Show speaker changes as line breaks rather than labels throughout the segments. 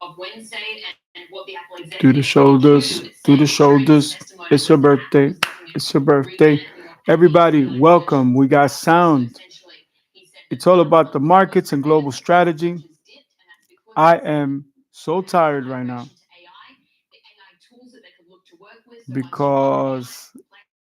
of Wednesday and what the Apple
Do the
executives got
shoulders,
into. It
do the
said during his
shoulders.
testimony
It's
was
your
that Apple
birthday.
was looking at
It's your birthday.
rebranding or competing
Everybody, welcome.
organizations.
We got
So
sound.
essentially, he said that
It's all
funds
about the
on Apple's
markets and global
competitors' prices
strategy.
just dipped, and that's because
I
he said
am so
that in
tired right now
migration to AI, the AI tools that they could look to work with. So once you run AI
because
complexity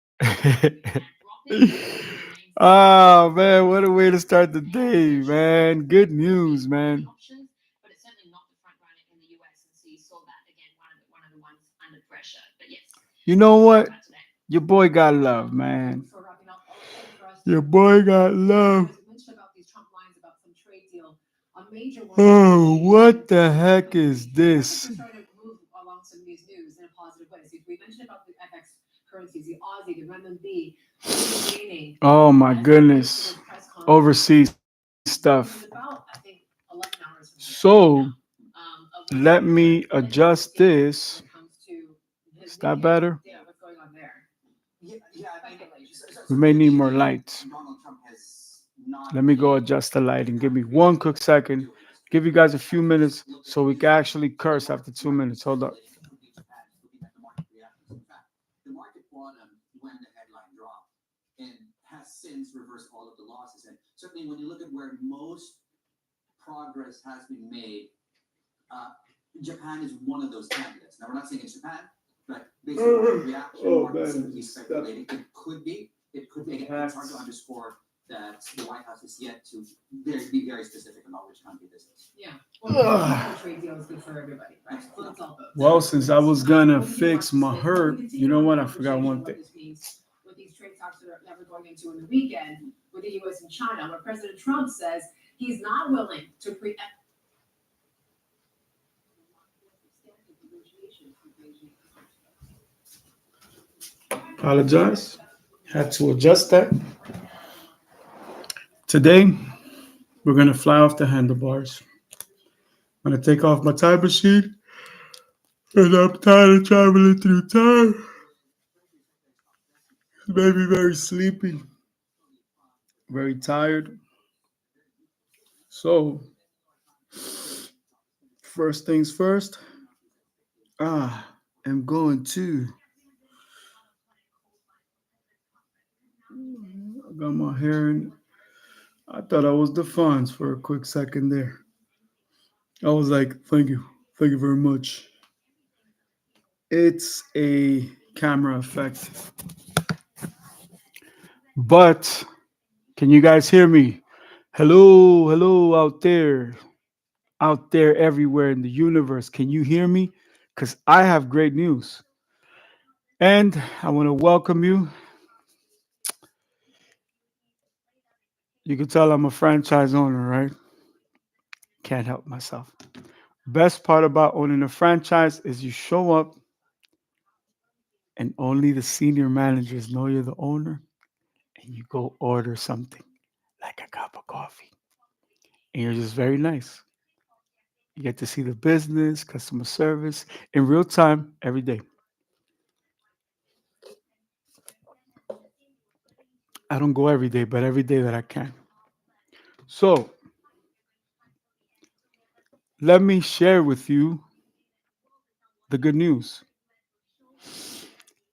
to Anthropic, he remains
oh
skeptical
man, what a
because
way to start the
AI
day,
potential for
man. Good
replacing
news,
all the
man.
options, but it's certainly not the front runner in the US. And so you saw that again, one of the ones under pressure. But yes,
You know
let's talk
what?
about today.
Your boy got love, man.
Before wrapping up, all exciting for us
Your
to
boy got
hear,
love.
as we mentioned, about these Trump lines about some trade deal, a major one with
Oh,
Indonesia and
what the
potentially
heck
Philippines.
is
Markets are
this?
starting to move along some of these news in a positive way. So we mentioned about the FX currencies, the Aussie, the renminbi, really gaining
Oh my
as we wait for
goodness.
this press conference,
Overseas stuff.
which is about, I think, 11 hours from today
So
of what's
let
going on
me
in the United
adjust
States
this.
when it comes to his
Is that
nickname.
better?
Yeah, what's going on there?
Yeah, I mean,
Speculation.
We may
certainly
need more lights.
Donald Trump has not
Let me go
been
adjust the lighting. Give me
happy with
one quick
what they're
second.
doing. This could
Give you
be
guys a few
as we just
minutes
look at
so we can
the
actually curse after
market
2 minutes. Hold up.
speculation. It could be Japan. Just looking at the market reactions. In fact, the market bottomed when the headline dropped and has since reversed all of the losses. And certainly, when you look at where most progress has been made, uh, Japan is one of those candidates. Now, we're not saying it's Japan, but based on market reaction,
Oh
market seem
man,
to
I
be
just stepped.
speculating. It could be. It could be. Again, it's hard to underscore that the White House is yet to be very specific about which country this is.
Yeah. Well, any trade deal is good for everybody, right? Floats all boats.
Well, since I was gonna
What do you watch
fix
this
my
space? But we
hurt, you
continue
know
on the
what? I forgot
conversation
one
what
thing.
this means with these trade talks that we're going into in the weekend with the U.S. and China, where President Trump says he's not willing to preempt.
Apologize. Had to adjust that. Today, we're gonna fly off the handlebars. I'm gonna take off my time machine, and I'm tired of traveling through time. It made me very sleepy, very tired. So, first things first, I'm going to. I got my hair in. I thought I was the funds for a quick second there. I was like, thank you very much. It's a camera effect. But can you guys hear me? Hello, hello out there everywhere in the universe. Can you hear me? Because I have great news. And I want to welcome you. You can tell I'm a franchise owner, right? Can't help myself. Best part about owning a franchise is you show up and only the senior managers know you're the owner and you go order something like a cup of coffee. And you're just very nice. You get to see the business, customer service in real time every day. I don't go every day, but every day that I can. So let me share with you the good news.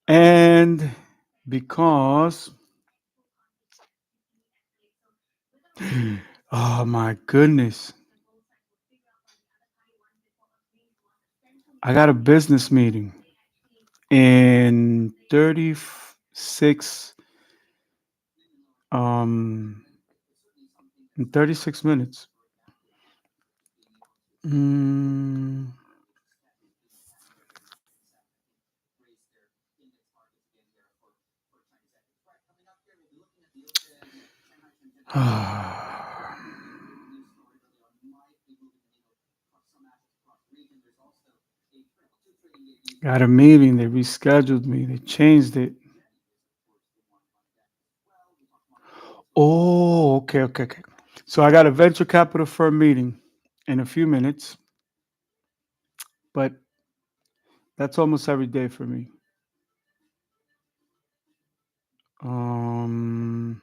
And because, oh my goodness, I got a business meeting in 36 um in 36 minutes. Mm, got a meeting. They rescheduled me. They changed it. Oh, okay, okay, okay. So I got a venture capital firm meeting in a few minutes, but that's almost every day for me. Um,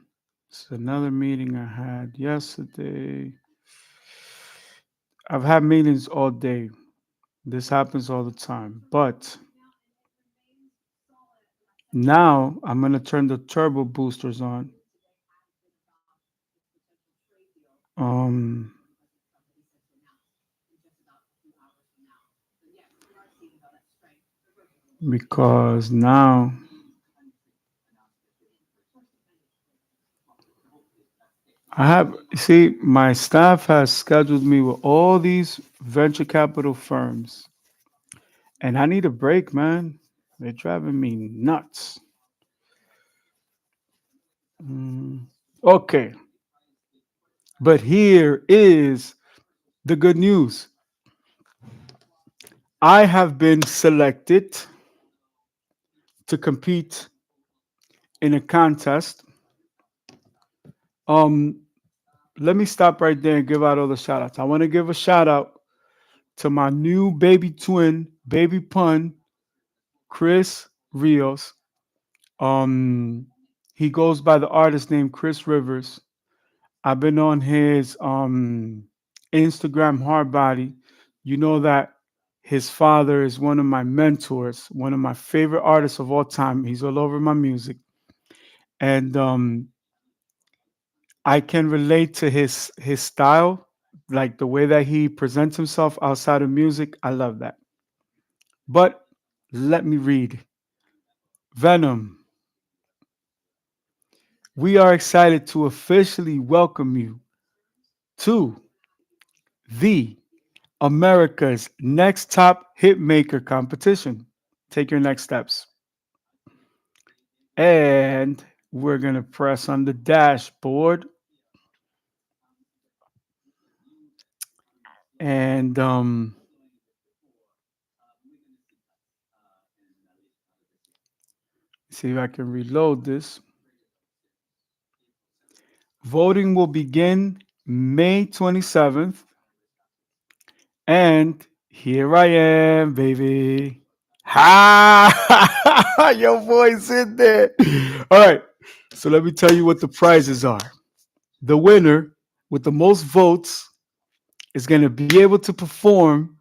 it's another meeting I had yesterday. I've had meetings all day. This happens all the time. But now I'm going to turn the turbo boosters on. Um, because now I have, see, my staff has scheduled me with all these venture capital firms, and I need a break, man. They're driving me nuts. Mm, okay, but here is the good news. I have been selected to compete in a contest. Um, Let me stop right there and give out all the shout outs. I want to give a shout out to my new baby twin, baby pun, Chris Rios. Um, he goes by the artist name Chris Rivers. I've been on his Instagram Hardbody. You know that his father is one of my mentors, one of my favorite artists of all time. He's all over my music, and I can relate to his style, like the way that he presents himself outside of music. I love that. But let me read. Venom, we are excited to officially welcome you to the America's Next Top Hitmaker competition. Take your next steps. And we're going to press on the dashboard. And see if I can reload this. Voting will begin May 27th. And here I am, baby. Ha! Your voice in there. All right. So let me tell you what the prizes are. The winner with the most votes is going to be able to perform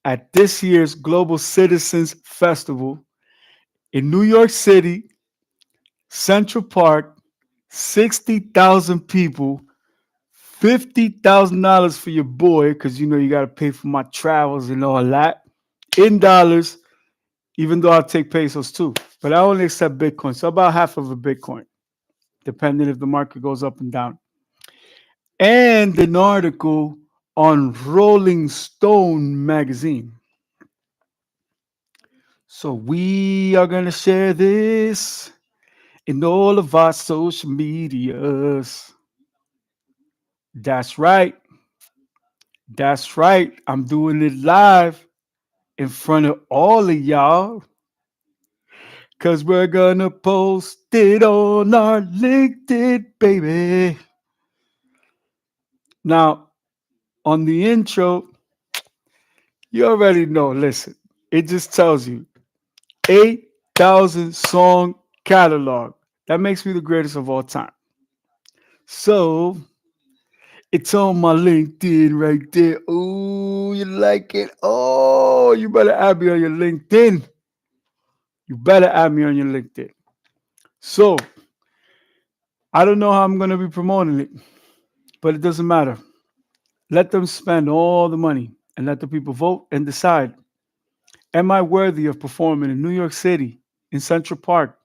at this year's Global Citizens Festival in New York City, Central Park, 60,000 people, $50,000 for your boy, because you know you got to pay for my travels and all that in dollars, even though I'll take pesos too. But I only accept Bitcoin. So about half of a Bitcoin, depending if the market goes up and down. And an article on Rolling Stone magazine. So we are going to share this in all of our social medias. That's right. That's right. I'm doing it live in front of all of y'all because we're going to post it on our LinkedIn, baby. Now, on the intro, you already know. Listen, it just tells you 8,000 song catalog. That makes me the greatest of all time. So it's on my LinkedIn right there. Oh, you like it? Oh, you better add me on your LinkedIn. You better add me on your LinkedIn. So I don't know how I'm going to be promoting it, but it doesn't matter. Let them spend all the money and let the people vote and decide. Am I worthy of performing in New York City, in Central Park,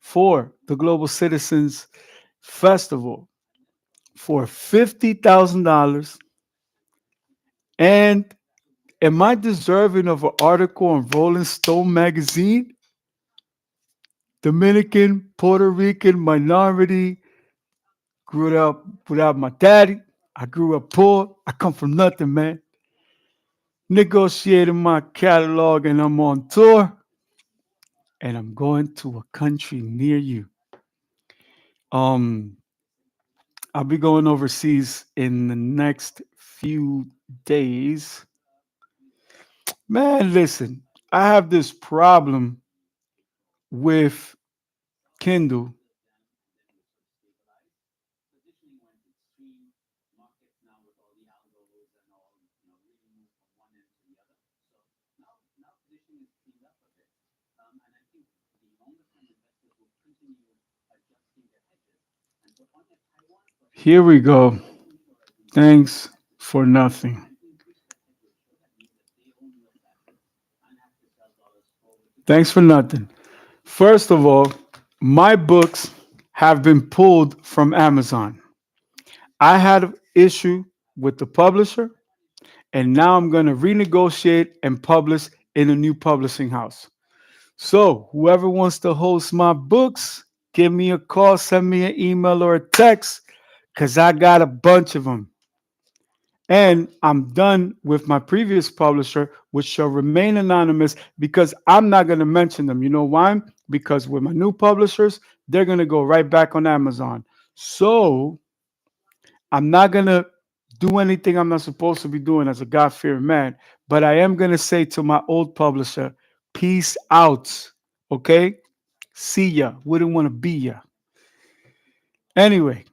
for the Global Citizens Festival for $50,000? And am I deserving of an article on Rolling Stone magazine? Dominican, Puerto Rican minority, grew up without my daddy. I grew up poor. I come from nothing, man. Negotiating my catalog and I'm on tour and I'm going to a country near you. Um, I'll be going overseas in the next few days. Man, listen, I have this problem with Kindle. Here we go. Thanks for nothing. Thanks for nothing. First of all, my books have been pulled from Amazon. I had an issue with the publisher, and now I'm going to renegotiate and publish in a new publishing house. So, whoever wants to host my books, give me a call, send me an email or a text, because I got a bunch of them. And I'm done with my previous publisher, which shall remain anonymous because I'm not going to mention them. You know why? Because with my new publishers, they're going to go right back on Amazon. So I'm not going to do anything I'm not supposed to be doing as a God fearing man. But I am going to say to my old publisher, peace out. Okay? See ya. Wouldn't want to be ya. Anyway,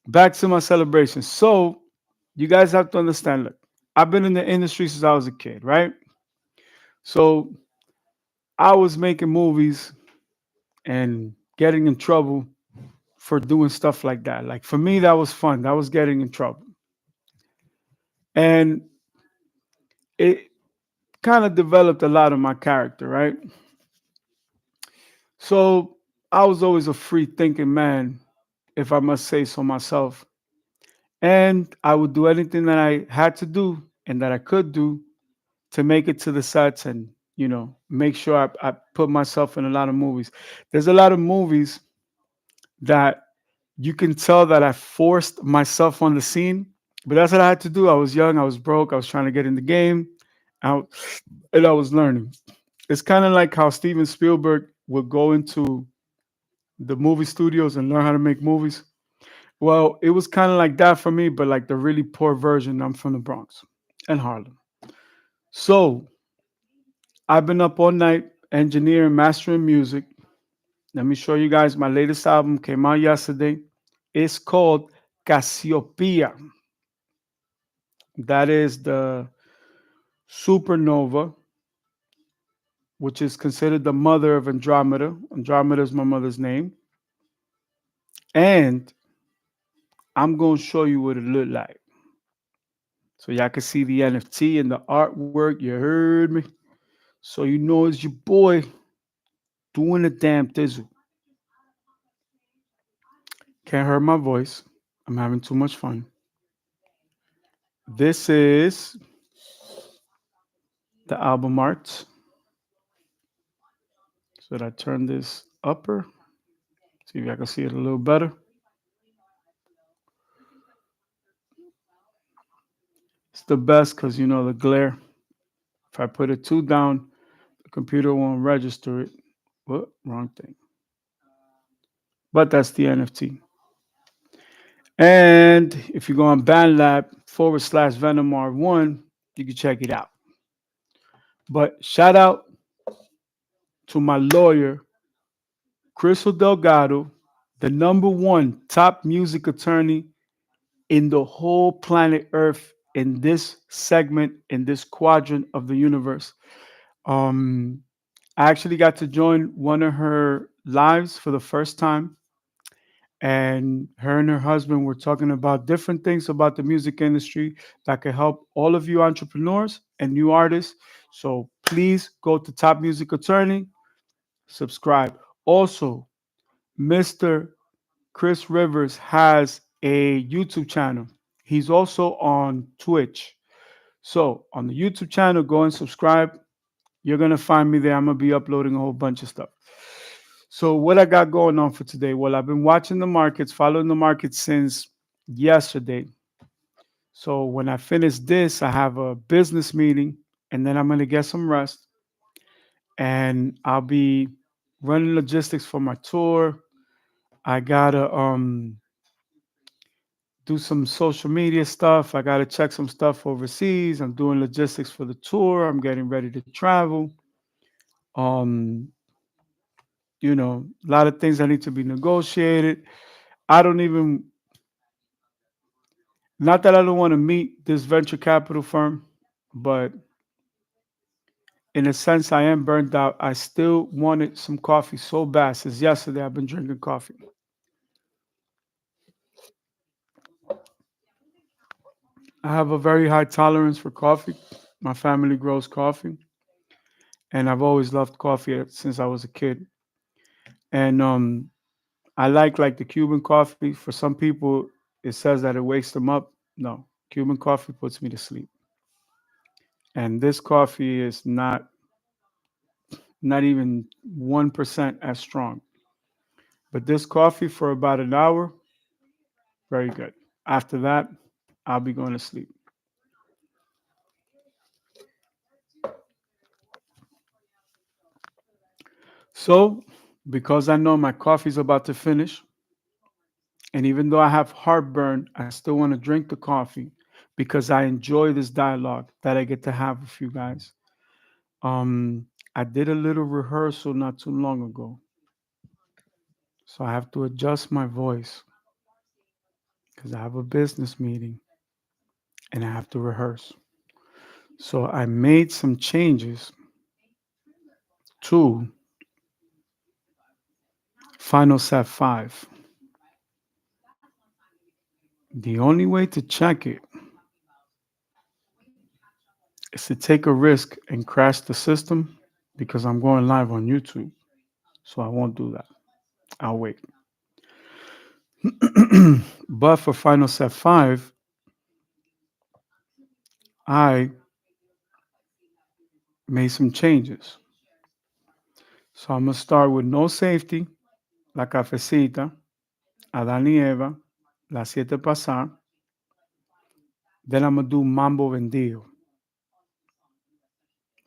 back to my celebration. So you guys have to understand, look, I've been in the industry since I was a kid, right? So I was making movies and getting in trouble for doing stuff like that. Like for me, that was fun. That was getting in trouble. And it kind of developed a lot of my character, right? So I was always a free thinking man, if I must say so myself. And I would do anything that I had to do and that I could do to make it to the sets and, make sure I put myself in a lot of movies. There's a lot of movies that you can tell that I forced myself on the scene, but that's what I had to do. I was young, I was broke, I was trying to get in the game, out, and I was learning. It's kind of like how Steven Spielberg would go into the movie studios and learn how to make movies. Well, it was kind of like that for me, but like the really poor version. I'm from the Bronx and Harlem. So I've been up all night engineering, mastering music. Let me show you guys my latest album came out yesterday. It's called Cassiopeia. That is the supernova, which is considered the mother of Andromeda. Andromeda is my mother's name. And I'm going to show you what it looked like. So y'all can see the NFT and the artwork. You heard me. So you know it's your boy doing the damn thizzle. Can't hear my voice. I'm having too much fun. This is the album art. So that I turn this upper. See if I can see it a little better. It's the best because the glare. If I put it too down, the computer won't register it. What? Wrong thing. But that's the NFT. And if you go on BandLab /Venomar1, you can check it out. But shout out to my lawyer, Crystal Delgado, the number one top music attorney in the whole planet Earth in this segment, in this quadrant of the universe. Um, I actually got to join one of her lives for the first time. And her husband were talking about different things about the music industry that could help all of you entrepreneurs and new artists. So please go to Top Music Attorney, subscribe. Also, Mr. Chris Rivers has a YouTube channel. He's also on Twitch. So on the YouTube channel, go and subscribe. You're going to find me there. I'm going to be uploading a whole bunch of stuff. So what I got going on for today? Well, I've been watching the markets, following the markets since yesterday. So when I finish this, I have a business meeting and then I'm going to get some rest and I'll be running logistics for my tour. I got to do some social media stuff. I got to check some stuff overseas. I'm doing logistics for the tour. I'm getting ready to travel. Um, a lot of things that need to be negotiated. I don't even, not that I don't want to meet this venture capital firm, but in a sense, I am burnt out. I still wanted some coffee so bad. Since yesterday, I've been drinking coffee. I have a very high tolerance for coffee. My family grows coffee, and I've always loved coffee since I was a kid. And I like the Cuban coffee. For some people, it says that it wakes them up. No, Cuban coffee puts me to sleep. And this coffee is not even 1% as strong. But this coffee for about an hour, very good. After that, I'll be going to sleep. So, because I know my coffee's about to finish, and even though I have heartburn, I still want to drink the coffee because I enjoy this dialogue that I get to have with you guys. I did a little rehearsal not too long ago, so I have to adjust my voice because I have a business meeting and I have to rehearse. So I made some changes to Final Set 5. The only way to check it is to take a risk and crash the system because I'm going live on YouTube. So I won't do that. I'll wait. But for Final Set 5, I made some changes. So I'm going to start with No Safety, La Cafecita, Adán y Eva, Las Siete Pasar. Then I'm going to do Mambo Vendido.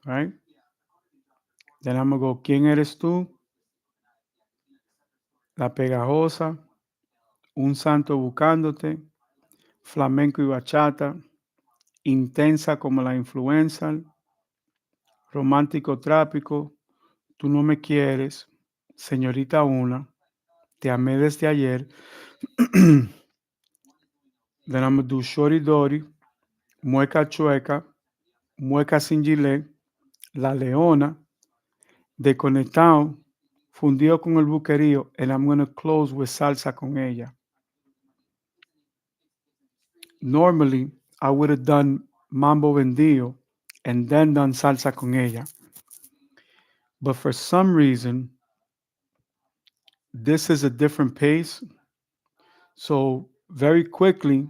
Right? Then I'm going to go ¿Quién eres tú? La Pegajosa, Un Santo Buscándote, Flamenco y Bachata, Intensa como la Influenza, Romántico Trápico, Tú no me quieres, Señorita Una, Te amé desde ayer. Then I'm going to do Shorty Dory, Mueca Chueca, Mueca Sin Gilet, La Leona, Desconectado, Fundido con el Buquerío, and I'm going to close with Salsa con ella. Normally, I would have done Mambo Vendido and then done Salsa con ella. But for some reason, this is a different pace. So very quickly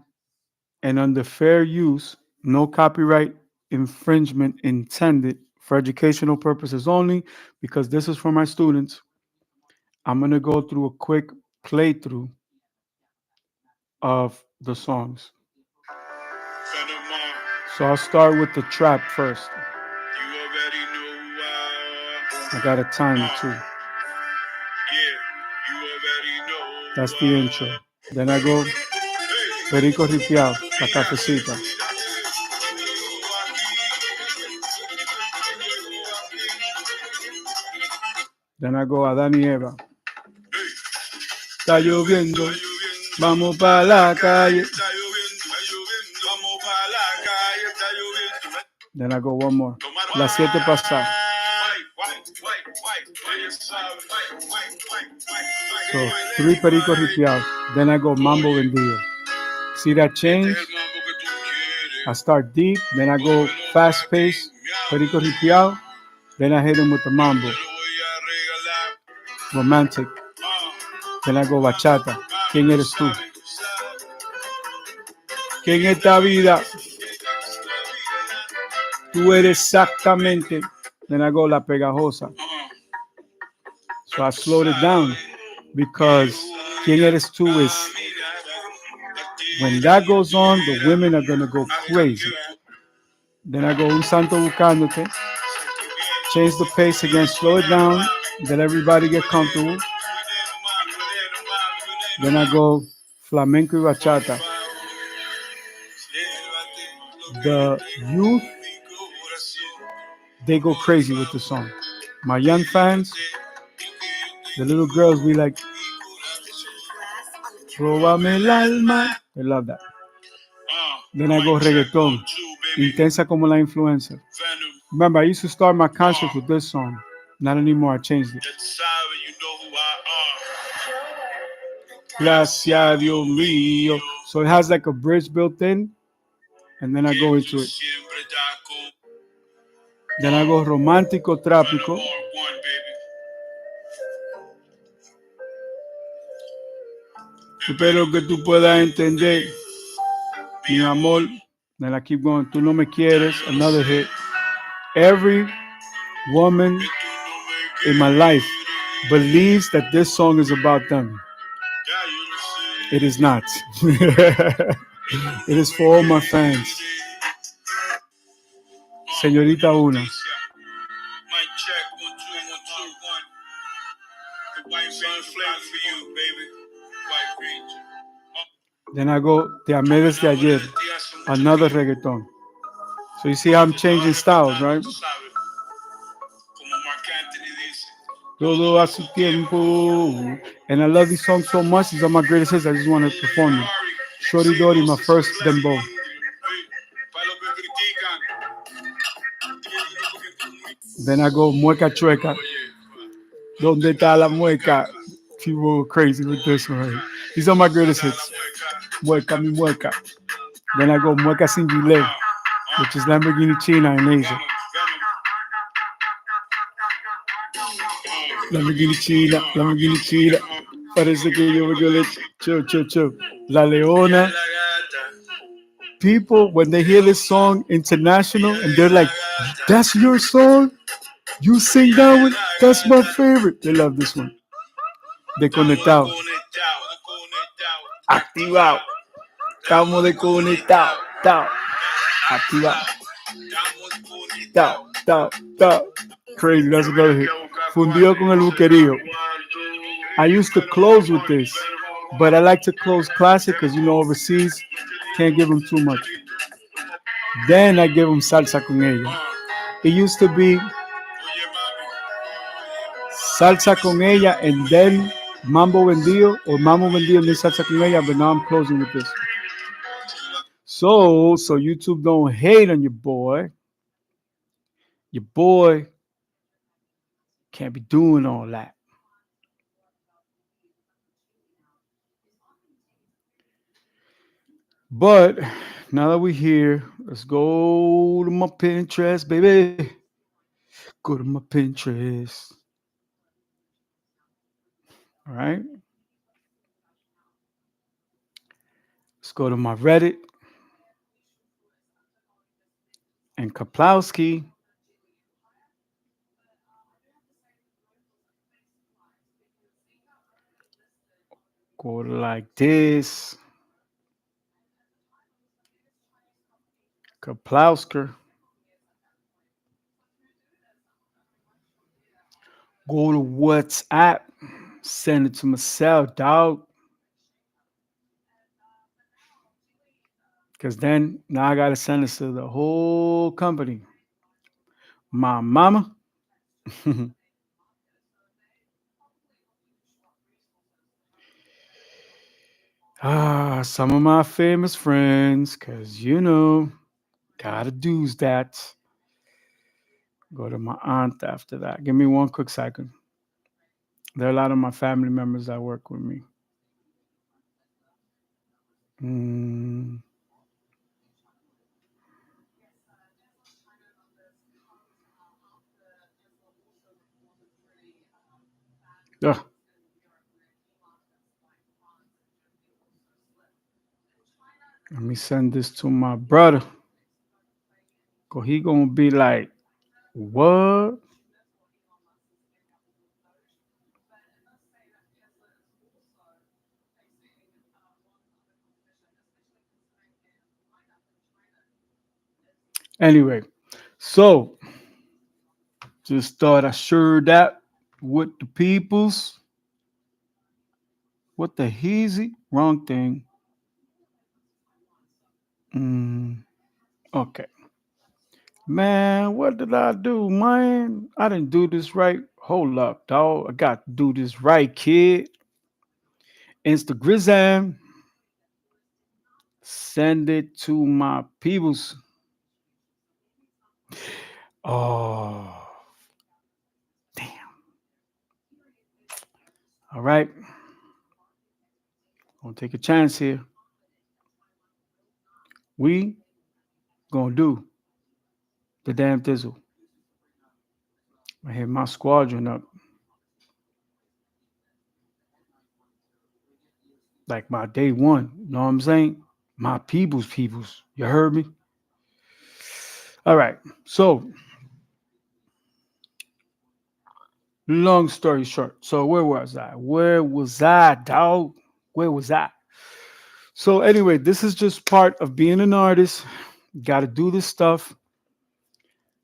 and under fair use, no copyright infringement intended for educational purposes only, because this is for my students. I'm going to go through a quick playthrough of the songs. So I'll start with the trap first. I got a timer too. That's the intro. Then I go Perico Ripiao, La Cafecita. Then I go Adán y Eva. Está lloviendo, vamos para la calle. Then I go one more. Las Siete Pasar. So 3 Perico Ripiao. Then I go Mambo Vendido. See that change? I start deep, then I go fast pace, Perico Ripiao, then I hit him with the Mambo. Romantic. Then I go Bachata. ¿Quién eres tú? Que en esta vida tú eres exactamente. Then I go La Pegajosa. So I slowed it down because ¿Quién eres tú is, when that goes on, the women are going to go crazy. Then I go Un Santo Buscándote. Change the pace again, slow it down, let everybody get comfortable. Then I go Flamenco y Bachata. The youth, they go crazy with the song. My young fans, the little girls, be like, Róbame el alma. They love that. Then I go reggaeton, Intensa como la Influenza. Remember, I used to start my concerts with this song. Not anymore. I changed it. Gracias, Dios mío. So it has like a bridge built in, and then I go into it. Then I go romántico, trápico. Espero que tú puedas entender, mi amor. Then I keep going. Tú no me quieres. Another hit. Every woman in my life believes that this song is about them. It is not. It is for all my fans. Señorita Una. Then I go Te amé desde ayer. Another reggaeton. So you see how I'm changing styles, right? Todo a su tiempo. And I love these songs so much. These are my greatest hits. I just want to perform them. Shorty Dory, my first dembow. Then I go Mueca Chueca. Donde está la mueca? People go crazy with this one. Right? These are my greatest hits. Mueca, mi mueca. Then I go Mueca Sin Gilet, which is Lamborghini China in Asia. Lamborghini China. Parece que yo me quedé chill. La Leona. People, when they hear this song international and they're like, that's your song? You sing that one? That's my favorite. They love this one. Desconectado. Activado. Estamos desconectados. Activado. Tao. Crazy, that's another hit. Fundido con el buquerío. I used to close with this, but I like to close classic because, overseas, can't give them too much. Then I give them salsa con ella. It used to be salsa con ella and then mambo vendido, or mambo vendido and then salsa con ella, but now I'm closing with this. So YouTube don't hate on your boy. Your boy can't be doing all that. But now that we're here, let's go to my Pinterest, baby. Go to my Pinterest. All right. Let's go to my Reddit. And Kaplowski. Go to like this. Kaplowsker. Go to WhatsApp. Send it to myself, dog. Because then now I got to send this to the whole company. My mama. Some of my famous friends, because gotta do's that. Go to my aunt after that. Give me one quick second. There are a lot of my family members that work with me. Ugh. Let me send this to my brother. Cause he gonna be like, what? Anyway, so just thought I shared that with the peoples. What the heezy? Wrong thing. Okay. Man, what did I do, man? I didn't do this right. Hold up, dog. I got to do this right, kid. Instagram. Send it to my peoples. Oh, damn. All right. Gonna take a chance here. We gonna do the damn thizzle. I hit my squadron up. Like my day one. You know what I'm saying? My peoples. You heard me? All right. So, long story short. So, where was I? Where was I, dog? Where was I? So, anyway, this is just part of being an artist. Got to do this stuff.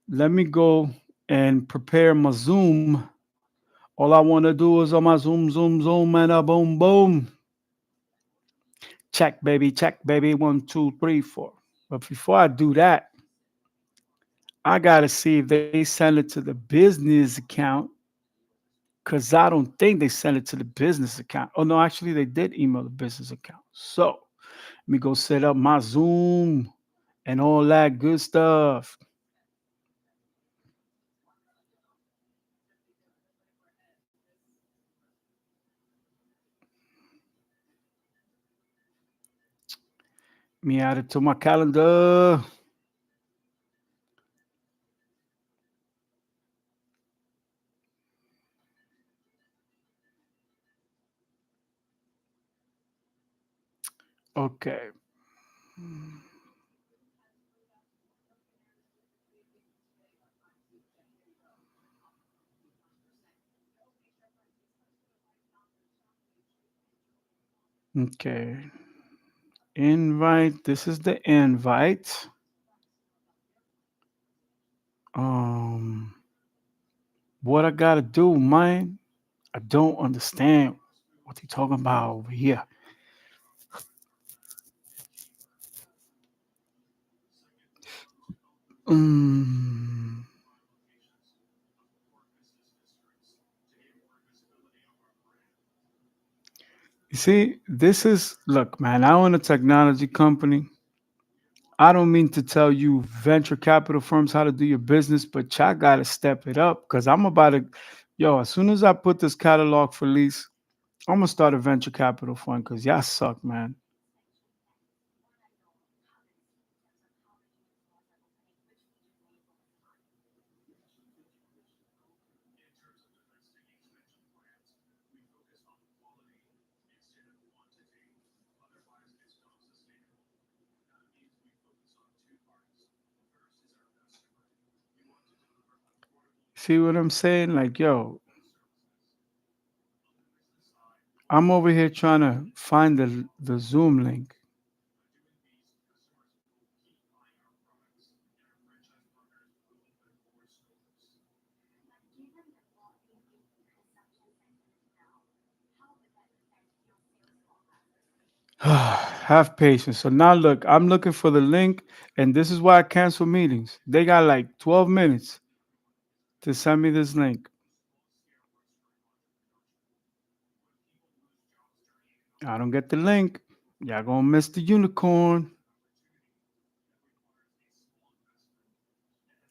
Let me go and prepare my Zoom. All I want to do is on my zoom, and a boom, boom. Check, baby, check, baby. 1, 2, 3, 4. But before I do that, I got to see if they send it to the business account, because I don't think they sent it to the business account. Oh, no, actually, they did email the business account. So let me go set up my Zoom and all that good stuff. Me add it to my calendar. Okay. Okay. Invite. This is the invite. Um, what I gotta do, man? I don't understand what they talking about over here. Mm. You see, this is look, man. I own a technology company. I don't mean to tell you venture capital firms how to do your business, but y'all gotta step it up because I'm about to, yo. As soon as I put this catalog for lease, I'm gonna start a venture capital fund because y'all suck, man. See what I'm saying? Like, yo, I'm over here trying to find the Zoom link. Have patience. So now look, I'm looking for the link, and this is why I cancel meetings. They got like 12 minutes to send me this link. I don't get the link. Y'all gonna miss the unicorn.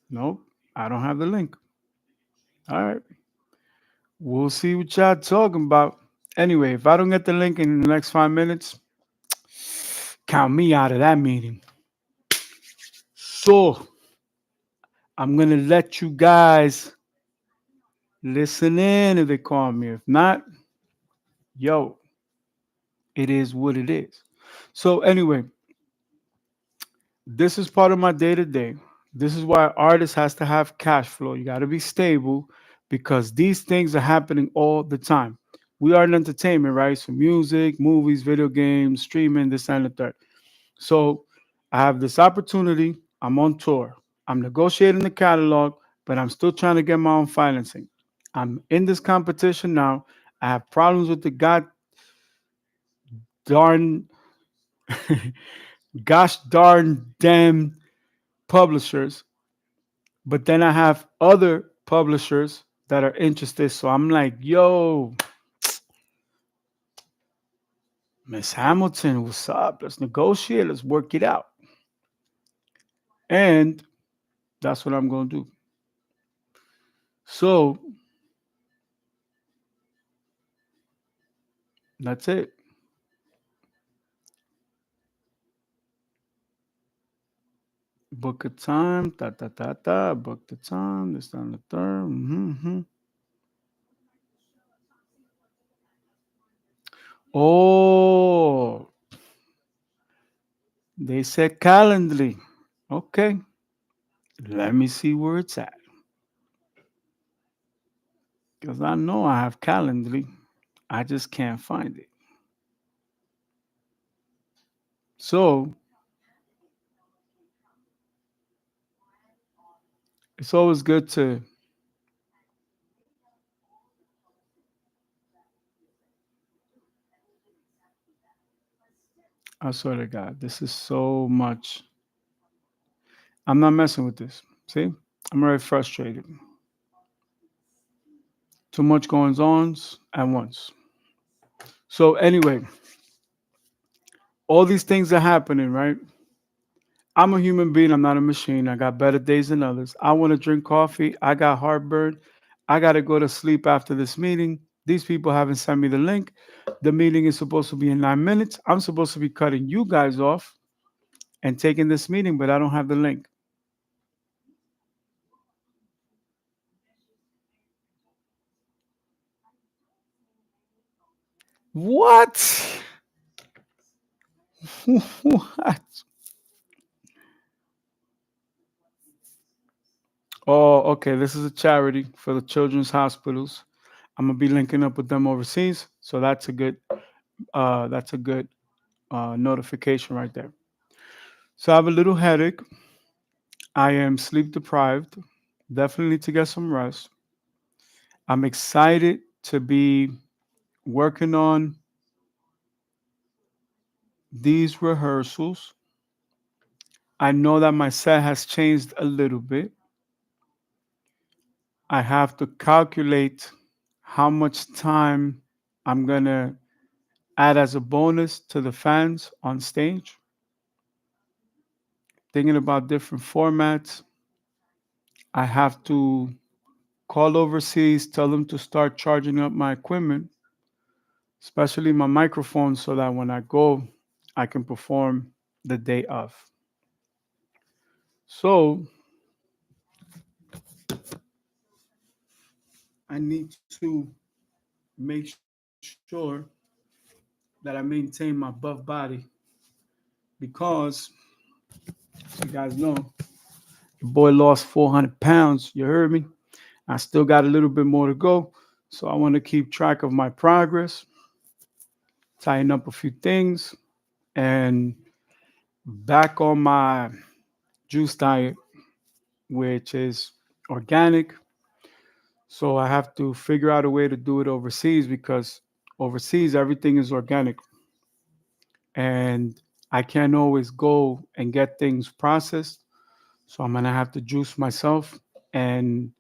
Nope, I don't have the link. All right, we'll see what y'all talking about. Anyway, if I don't get the link in the next 5 minutes, count me out of that meeting. So I'm gonna let you guys listen in if they call me. If not, yo, it is what it is. So anyway, this is part of my day to day. This is why artists has to have cash flow. You got to be stable because these things are happening all the time. We are in entertainment, right? So music, movies, video games, streaming, this and the third. So I have this opportunity. I'm on tour. I'm negotiating the catalog, but I'm still trying to get my own financing. I'm in this competition now. I have problems with the god darn, gosh darn damn publishers. But then I have other publishers that are interested. So I'm like, yo, Miss Hamilton, what's up? Let's negotiate. Let's work it out. And that's what I'm going to do. So that's it. Book a time, book the time, this, down the third. Oh, they said Calendly. Okay, let me see where it's at. Because I know I have Calendly. I just can't find it. So it's always good to, I swear to God, this is so much. I'm not messing with this. See, I'm already frustrated. Too much going on at once. So, anyway, all these things are happening, right? I'm a human being. I'm not a machine. I got better days than others. I want to drink coffee. I got heartburn. I got to go to sleep after this meeting. These people haven't sent me the link. The meeting is supposed to be in 9 minutes. I'm supposed to be cutting you guys off and taking this meeting, but I don't have the link. What? What? Oh, okay. This is a charity for the children's hospitals. I'm gonna be linking up with them overseas, so that's a good notification right there. So I have a little headache. I am sleep deprived. Definitely need to get some rest. I'm excited to be working on these rehearsals. I know that my set has changed a little bit. I have to calculate how much time I'm gonna add as a bonus to the fans on stage. Thinking about different formats. I have to call overseas, tell them to start charging up my equipment, especially my microphone, so that when I go, I can perform the day of. So I need to make sure that I maintain my buff body because you guys know your boy lost 400 pounds. You heard me? I still got a little bit more to go. So I want to keep track of my progress, tighten up a few things, and back on my juice diet, which is organic. So I have to figure out a way to do it overseas because overseas everything is organic. And I can't always go and get things processed. So I'm gonna have to juice myself. And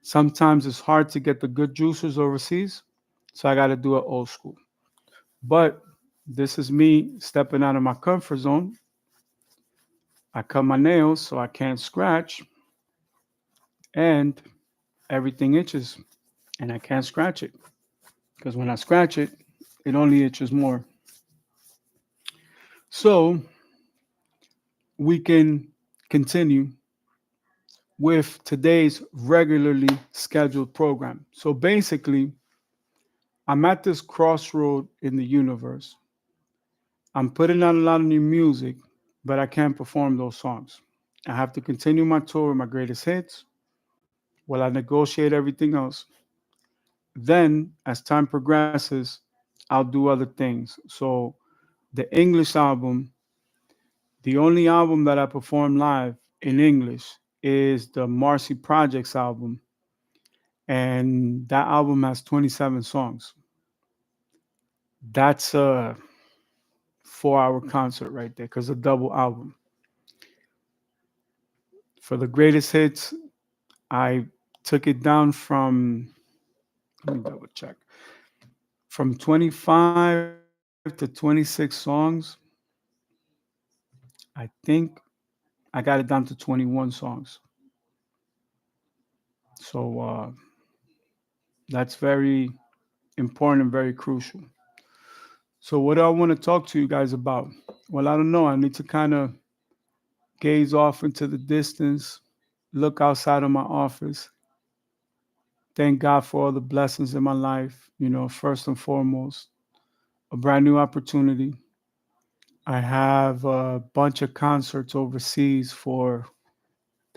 sometimes it's hard to get the good juicers overseas. So I gotta do it old school. But this is me stepping out of my comfort zone. I cut my nails so I can't scratch, and everything itches, and I can't scratch it. Because when I scratch it, it only itches more. So we can continue with today's regularly scheduled program. So basically, I'm at this crossroad in the universe. I'm putting out a lot of new music, but I can't perform those songs. I have to continue my tour with my greatest hits while I negotiate everything else. Then, as time progresses, I'll do other things. So, the English album, the only album that I perform live in English is the Marcy Projects album, and that album has 27 songs. That's a 4 hour concert right there because a double album. For the greatest hits, I took it down from, let me double check, from 25 to 26 songs. I think I got it down to 21 songs. So That's very important and very crucial. So, what do I want to talk to you guys about? Well, I don't know. I need to kind of gaze off into the distance, look outside of my office, thank God for all the blessings in my life. First and foremost, a brand new opportunity. I have a bunch of concerts overseas for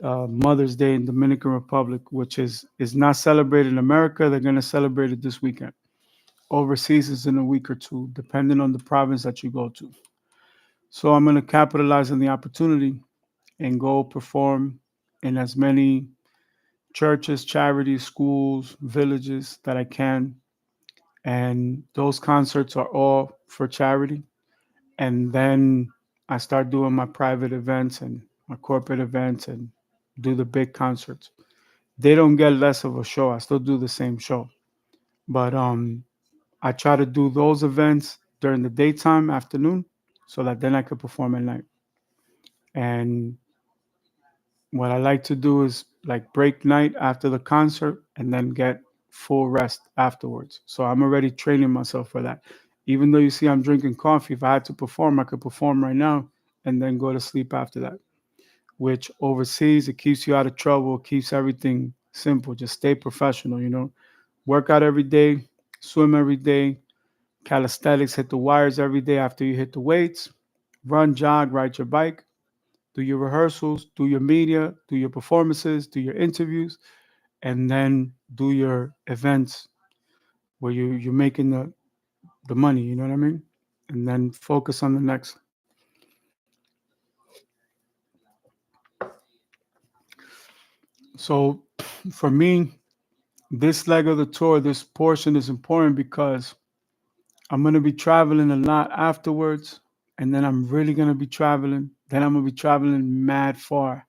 Mother's Day in Dominican Republic, which is not celebrated in America. They're going to celebrate it this weekend. Overseas is in a week or two, depending on the province that you go to. So I'm going to capitalize on the opportunity and go perform in as many churches, charities, schools, villages that I can. And those concerts are all for charity. And then I start doing my private events and my corporate events and do the big concerts. They don't get less of a show. I still do the same show. But I try to do those events during the daytime, afternoon, so that then I could perform at night. And what I like to do is like break night after the concert and then get full rest afterwards. So I'm already training myself for that. Even though you see I'm drinking coffee, if I had to perform, I could perform right now and then go to sleep after that. Which overseas, it keeps you out of trouble, it keeps everything simple. Just stay professional. Work out every day, swim every day, calisthenics, hit the wires every day after you hit the weights, run, jog, ride your bike, do your rehearsals, do your media, do your performances, do your interviews, and then do your events where you're making the money, you know what I mean? And then focus on the next. So for me, this leg of the tour, this portion is important because I'm gonna be traveling a lot afterwards, and then I'm really gonna be traveling. Then I'm gonna be traveling mad far.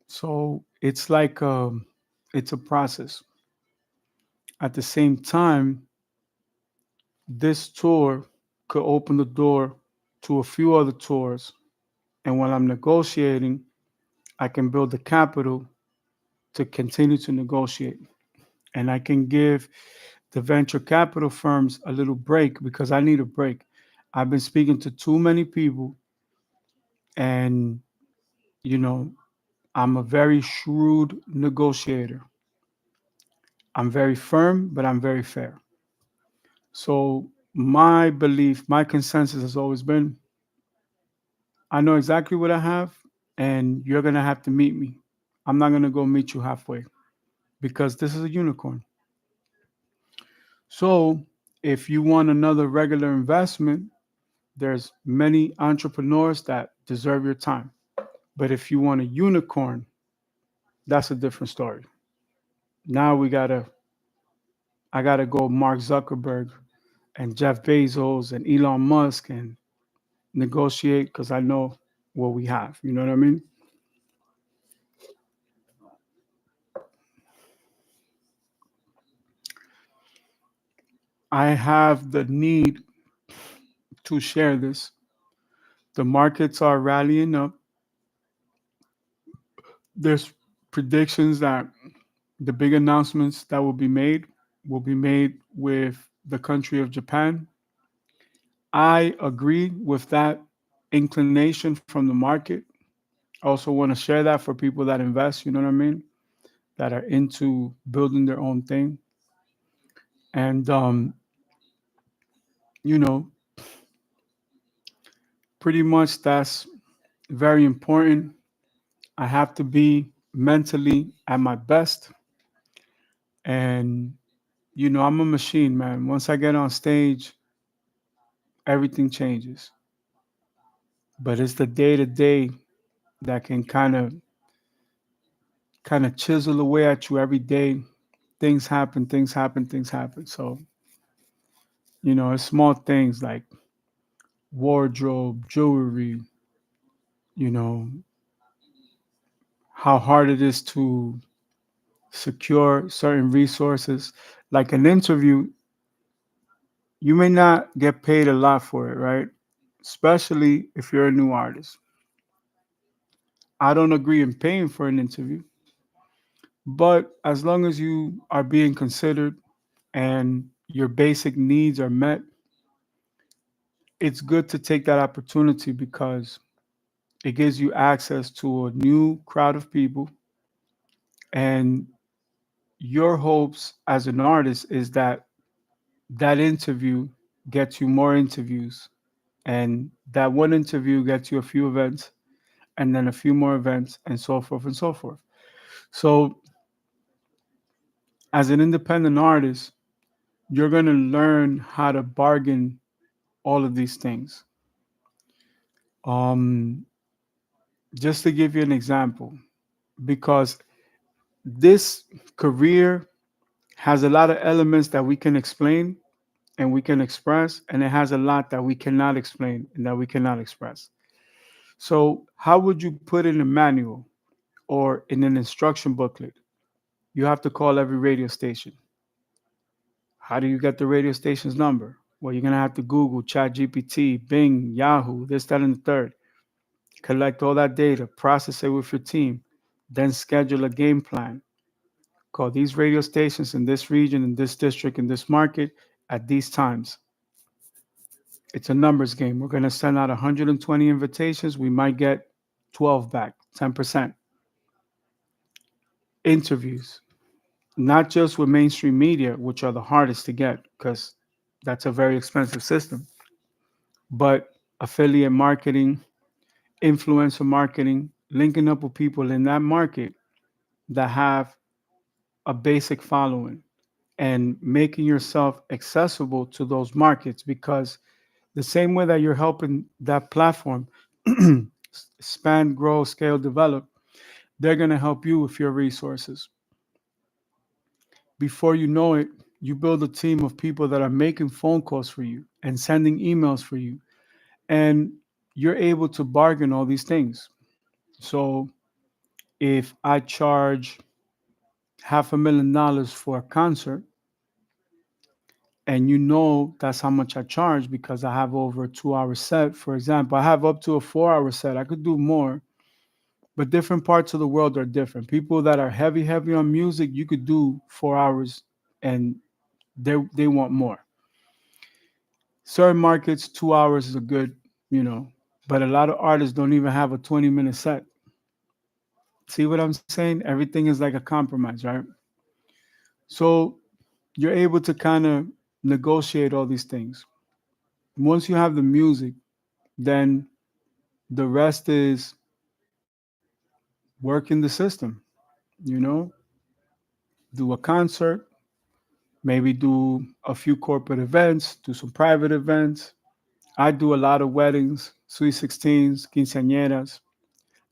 So it's a process. At the same time, this tour could open the door to a few other tours. And while I'm negotiating, I can build the capital to continue to negotiate. And I can give the venture capital firms a little break because I need a break. I've been speaking to too many people, and, you know, I'm a very shrewd negotiator. I'm very firm, but I'm very fair. So, my belief, my consensus has always been I know exactly what I have, and you're going to have to meet me. I'm not going to go meet you halfway because this is a unicorn. So, if you want another regular investment, there's many entrepreneurs that deserve your time. But if you want a unicorn, that's a different story. Now I gotta go Mark Zuckerberg and Jeff Bezos and Elon Musk and negotiate because I know what we have. You know what I mean? I have the need to share this. The markets are rallying up. There's predictions that the big announcements that will be made with the country of Japan. I agree with that inclination from the market. I also want to share that for people that invest, you know what I mean? That are into building their own thing. And, you know, pretty much that's very important. I have to be mentally at my best. And, I'm a machine, man. Once I get on stage, everything changes. But it's the day to day that can kind of chisel away at you every day. Things happen, things happen, things happen. So, it's small things like wardrobe, jewelry, you know, how hard it is to secure certain resources. Like an interview, you may not get paid a lot for it, right? Especially if you're a new artist. I don't agree in paying for an interview, But as long as you are being considered and your basic needs are met, it's good to take that opportunity because it gives you access to a new crowd of people. And your hopes as an artist is that that interview gets you more interviews, and that one interview gets you a few events, and then a few more events, and so forth and so forth. So, as an independent artist, you're going to learn how to bargain all of these things. Um, just to give you an example, because this career has a lot of elements that we can explain and we can express, and it has a lot that we cannot explain and that we cannot express. So, how would you put in a manual or in an instruction booklet? You have to call every radio station. How do you get the radio station's number? Well, you're going to have to Google, ChatGPT, Bing, Yahoo, this, that, and the third. Collect all that data, process it with your team, then schedule a game plan. Call these radio stations in this region, in this district, in this market at these times. It's a numbers game. We're going to send out 120 invitations. We might get 12 back, 10%. Interviews, not just with mainstream media, which are the hardest to get because that's a very expensive system, but affiliate marketing, influencer marketing, linking up with people in that market that have a basic following and making yourself accessible to those markets because the same way that you're helping that platform expand, grow, scale, develop, they're going to help you with your resources. Before you know it, you build a team of people that are making phone calls for you and sending emails for you. And you're able to bargain all these things. So if I charge $500,000 for a concert, and you know that's how much I charge because I have over a 2 hour set, for example, I have up to a 4 hour set. I could do more, but different parts of the world are different. People that are heavy on music, you could do 4 hours and they want more. Certain markets, 2 hours is a good, but a lot of artists don't even have a 20-minute set. See what I'm saying? Everything is like a compromise, right? So you're able to kind of negotiate all these things. Once you have the music, then the rest is work in the system, you know, do a concert, maybe do a few corporate events, do some private events. I do a lot of weddings, sweet 16s, quinceañeras,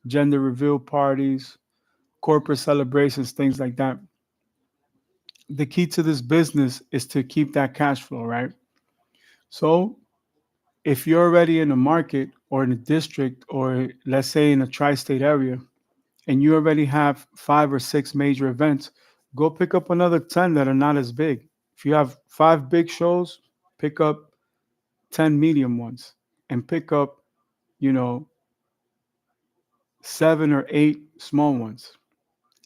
gender reveal parties, corporate celebrations, things like that. The key to this business is to keep that cash flow, right? So if you're already in a market or in a district or let's say in a tri-state area and you already have 5 or 6 major events, go pick up another 10 that are not as big. If you have 5 big shows, pick up 10 medium ones and pick up, you know, 7 or 8 small ones.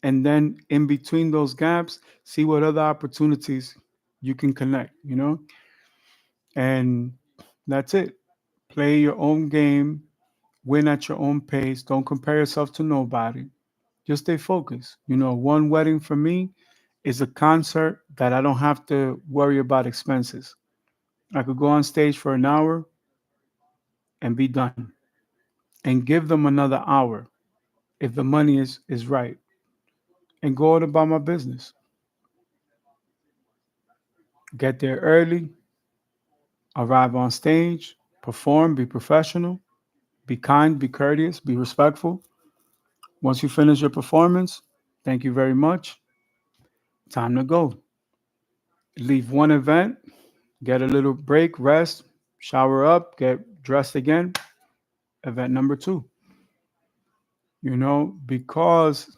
And then in between those gaps, see what other opportunities you can connect. And that's it. Play your own game, win at your own pace. Don't compare yourself to nobody. Just stay focused. One wedding for me is a concert that I don't have to worry about expenses. I could go on stage for an hour and be done and give them another hour if the money is right and go on about my business. Get there early, arrive on stage, perform, be professional, be kind, be courteous, be respectful. Once you finish your performance, thank you very much. Time to go. Leave one event, get a little break, rest, shower up, get dressed again. Event number two. Because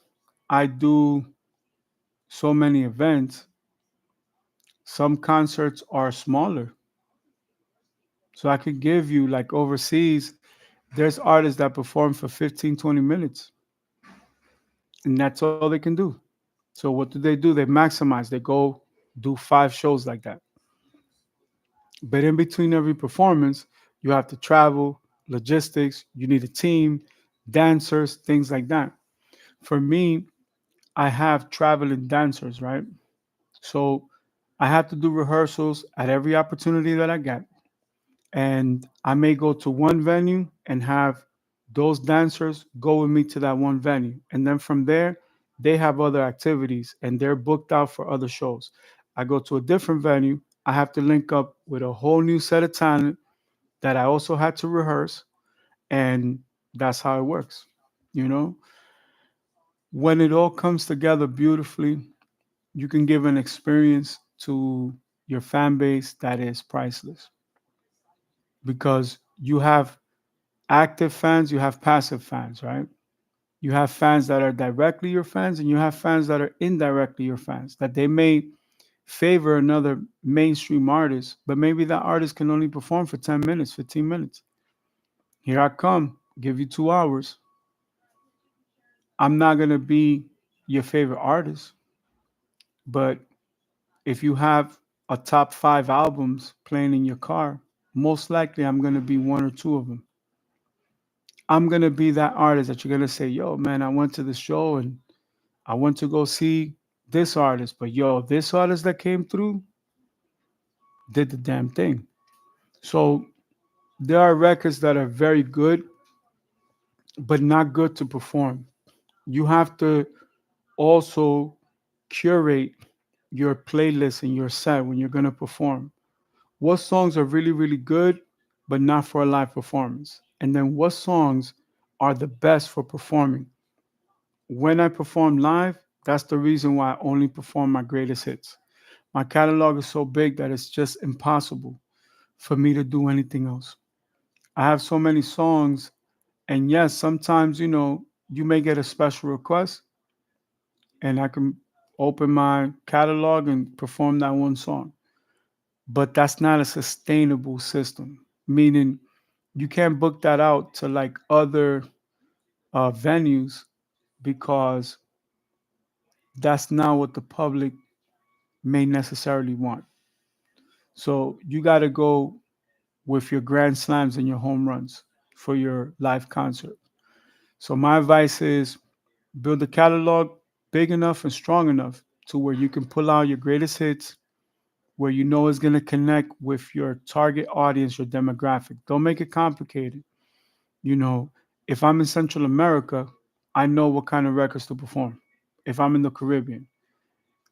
I do so many events, some concerts are smaller. So I could give you like overseas, there's artists that perform for 15, 20 minutes, and that's all they can do. So what do? They maximize. They go do 5 shows like that. But in between every performance, you have to travel, logistics, you need a team, dancers, things like that. For me, I have traveling dancers, right? So I have to do rehearsals at every opportunity that I get. And I may go to one venue and have those dancers go with me to that one venue. And then from there, they have other activities and they're booked out for other shows. I go to a different venue, I have to link up with a whole new set of talent that I also had to rehearse. And that's how it works. You know, when it all comes together beautifully, you can give an experience to your fan base that is priceless because you have active fans, you have passive fans, right? You have fans that are directly your fans, and you have fans that are indirectly your fans, that they may favor another mainstream artist, but maybe that artist can only perform for 10 minutes, 15 minutes. Here I come, give you 2 hours. I'm not going to be your favorite artist, but if you have a top 5 albums playing in your car, most likely I'm going to be one or two of them. I'm going to be that artist that you're going to say, yo, man, I went to the show and I went to go see this artist, but yo, this artist that came through did the damn thing. So there are records that are very good, but not good to perform. You have to also curate your playlist and your set when you're going to perform. What songs are really, really good, but not for a live performance? And then what songs are the best for performing? When I perform live, that's the reason why I only perform my greatest hits. My catalog is so big that it's just impossible for me to do anything else. I have so many songs, and yes, sometimes, you may get a special request, and I can open my catalog and perform that one song. But that's not a sustainable system, meaning you can't book that out to like other venues because that's not what the public may necessarily want. So you got to go with your grand slams and your home runs for your live concert. So my advice is build a catalog big enough and strong enough to where you can pull out your greatest hits, where you know it's going to connect with your target audience, your demographic. Don't make it complicated. You know, if I'm in Central America, I know what kind of records to perform. If I'm in the Caribbean,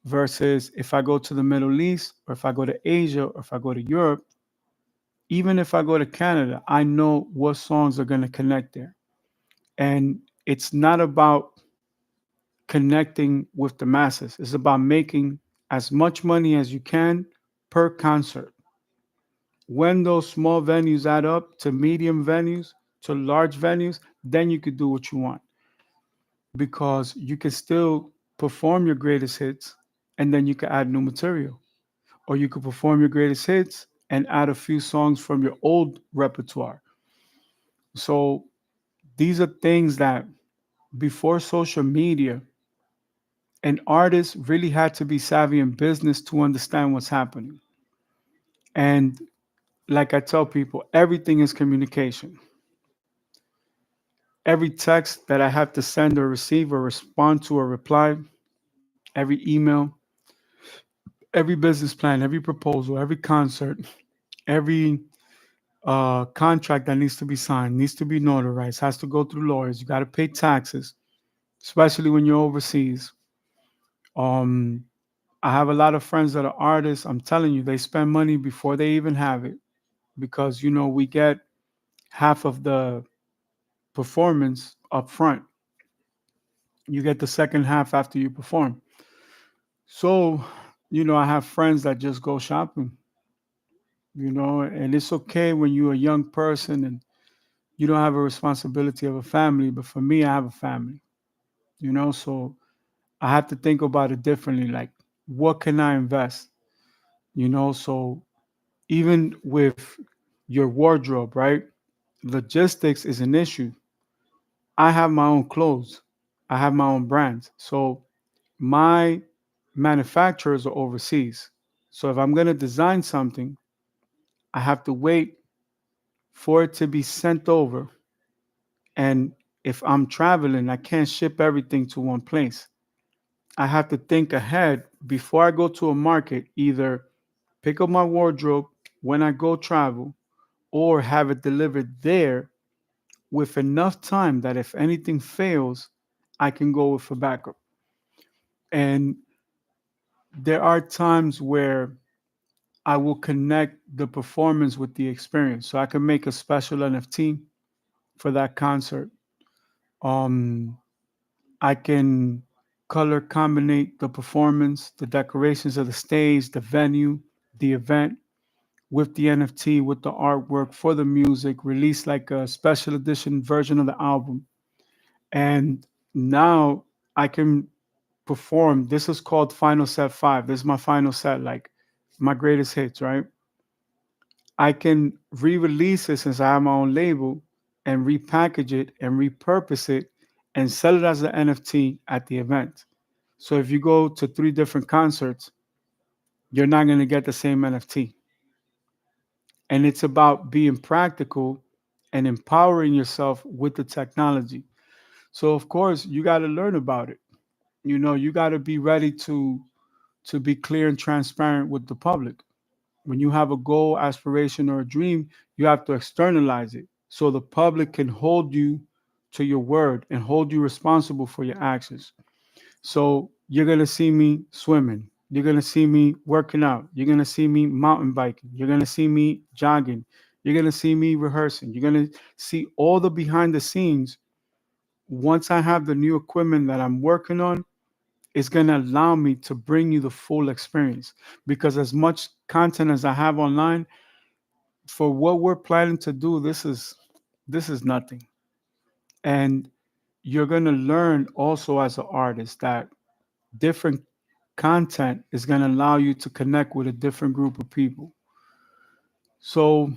versus if I go to the Middle East, or if I go to Asia, or if I go to Europe, even if I go to Canada, I know what songs are going to connect there. And it's not about connecting with the masses, it's about making as much money as you can per concert. When those small venues add up to medium venues, to large venues, then you could do what you want because you can still perform your greatest hits and then you can add new material. Or you could perform your greatest hits and add a few songs from your old repertoire. So these are things that before social media, an artist really had to be savvy in business to understand what's happening. And like I tell people, everything is communication. Every text that I have to send or receive or respond to or reply, every email, every business plan, every proposal, every concert, every contract that needs to be signed, needs to be notarized, has to go through lawyers. You got to pay taxes, especially when you're overseas. Um, I have a lot of friends that are artists. I'm telling you, they spend money before they even have it because, we get half of the performance up front. You get the second half after you perform. So, I have friends that just go shopping, and it's okay when you're a young person and you don't have a responsibility of a family. But for me, I have a family, so I have to think about it differently. Like, what can I invest? So even with your wardrobe, right? Logistics is an issue. I have my own clothes, I have my own brands. So my manufacturers are overseas. So if I'm going to design something, I have to wait for it to be sent over. And if I'm traveling, I can't ship everything to one place. I have to think ahead before I go to a market, either pick up my wardrobe when I go travel or have it delivered there with enough time that if anything fails, I can go with a backup. And there are times where I will connect the performance with the experience. So I can make a special NFT for that concert. Um, I can color combine the performance, the decorations of the stage, the venue, the event with the NFT, with the artwork for the music, release like a special edition version of the album. And now I can perform. This is called Final Set 5. This is my final set, like my greatest hits, right? I can re-release it since I have my own label and repackage it and repurpose it and sell it as an NFT at the event. So if you go to 3 different concerts, you're not going to get the same NFT. And it's about being practical and empowering yourself with the technology. So of course, you got to learn about it. You got to be ready to be clear and transparent with the public. When you have a goal, aspiration, or a dream, you have to externalize it so the public can hold you to your word and hold you responsible for your actions. So you're going to see me swimming. You're going to see me working out. You're going to see me mountain biking. You're going to see me jogging. You're going to see me rehearsing. You're going to see all the behind the scenes. Once I have the new equipment that I'm working on, it's going to allow me to bring you the full experience, because as much content as I have online for what we're planning to do, this is nothing. And you're going to learn also as an artist that different content is going to allow you to connect with a different group of people. So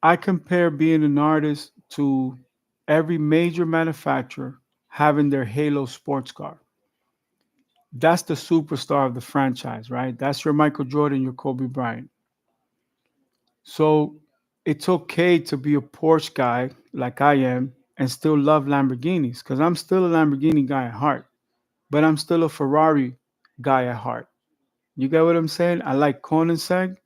I compare being an artist to every major manufacturer having their Halo sports car. That's the superstar of the franchise, right? That's your Michael Jordan, your Kobe Bryant. So it's okay to be a Porsche guy like I am and still love Lamborghinis, because I'm still a Lamborghini guy at heart, but I'm still a Ferrari guy at heart. You get what I'm saying? I like Koenigsegg